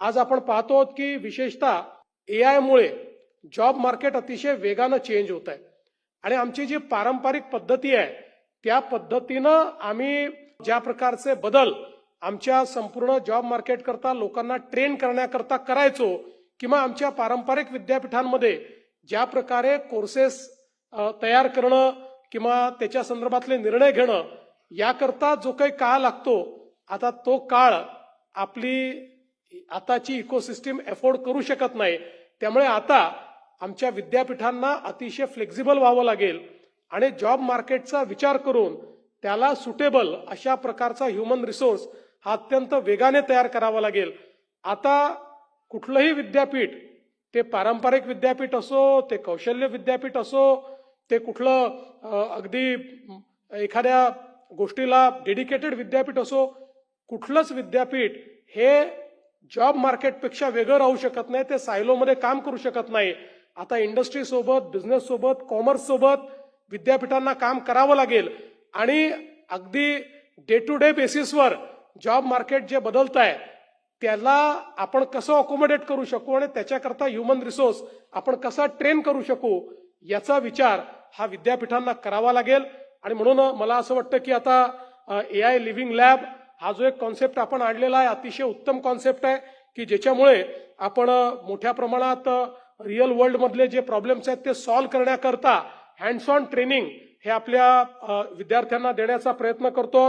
आज आपण पाहतो की विशेषतः एआय मुळे जॉब मार्केट अतिशय वेगाने चेंज होत आहे आणि आमची जी पारंपरिक पद्धती आहे त्या पद्धतीनं आम्ही ज्या प्रकारचे बदल आमच्या संपूर्ण जॉब मार्केट करता लोकांना ट्रेन करण्याकरता करायचो किंवा आमच्या पारंपरिक विद्यापीठांमध्ये ज्या प्रकारे कोर्सेस तयार करणं किंवा त्याच्या संदर्भातले निर्णय घेणं याकरता जो काही काळ लागतो आता तो काळ आपली आताची इकोसिस्टीम अफोर्ड करू शकत नाही। त्यामुळे आता आमच्या विद्यापीठांना अतिशय फ्लेक्झिबल व्हावं लागेल आणि जॉब मार्केटचा विचार करून त्याला सुटेबल अशा प्रकारचा ह्युमन रिसोर्स हा अत्यंत वेगाने तयार करावा लागेल। आता कुठलंही विद्यापीठ ते पारंपरिक विद्यापीठ असो, ते कौशल्य विद्यापीठ असो, ते कुठलं अगदी एखाद्या गोष्टीला डेडिकेटेड विद्यापीठ असो, कुठलंच विद्यापीठ हे जॉब मार्केटपेक्षा वेगळं राहू शकत नाही, ते सायलोमध्ये काम करू शकत नाही। आता इंडस्ट्री सोबत, बिझनेस सोबत, कॉमर्स सोबत विद्यापीठांना काम करावं लागेल आणि अगदी डे टू डे बेसिसवर जॉब मार्केट जे बदलत आहे त्याला आपण कसं अकोमोडेट करू शकू आणि त्याच्याकरता ह्युमन रिसोर्स आपण कसा ट्रेन करू शकू याचा विचार हा विद्यापीठांना करावा लागेल। आणि म्हणून मला असं वाटतं की आता एआय लिव्हिंग लॅब हा जो एक कॉन्सेप्ट आपण आणलेला आहे अतिशय उत्तम कॉन्सेप्ट आहे की ज्याच्यामुळे आपण मोठ्या प्रमाणात रिअल वर्ल्ड मधले जे प्रॉब्लेम्स आहेत ते सॉल्व्ह करण्याकरता हँड्स ऑन ट्रेनिंग हे आपल्या विद्यार्थ्यांना देण्याचा प्रयत्न करतो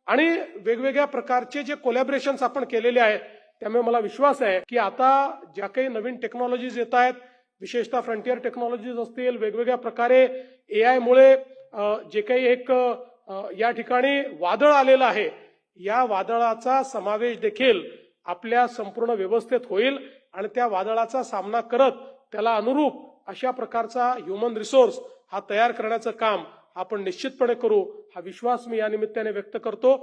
आणि वेगवेगळ्या प्रकारचे जे कोलॅबरेशन्स आपण केलेले आहेत त्यामुळे मला विश्वास आहे की आता ज्या काही नवीन टेक्नॉलॉजीज येत आहेत विशेषतः फ्रंटियर टेक्नॉलॉजीज असतील, वेगवेगळ्या प्रकारे एआय मुळे जे काही एक या ठिकाणी वादळ आलेलं आहे या वादळाचा समावेश देखील आपल्या संपूर्ण व्यवस्थेत होईल आणि त्या वादळाचा सामना करत त्याला अनुरूप अशा प्रकारचा ह्युमन रिसोर्स हा तयार करण्याचं काम आपण निश्चितपणे करू हा विश्वास मी या निमित्ताने व्यक्त करतो।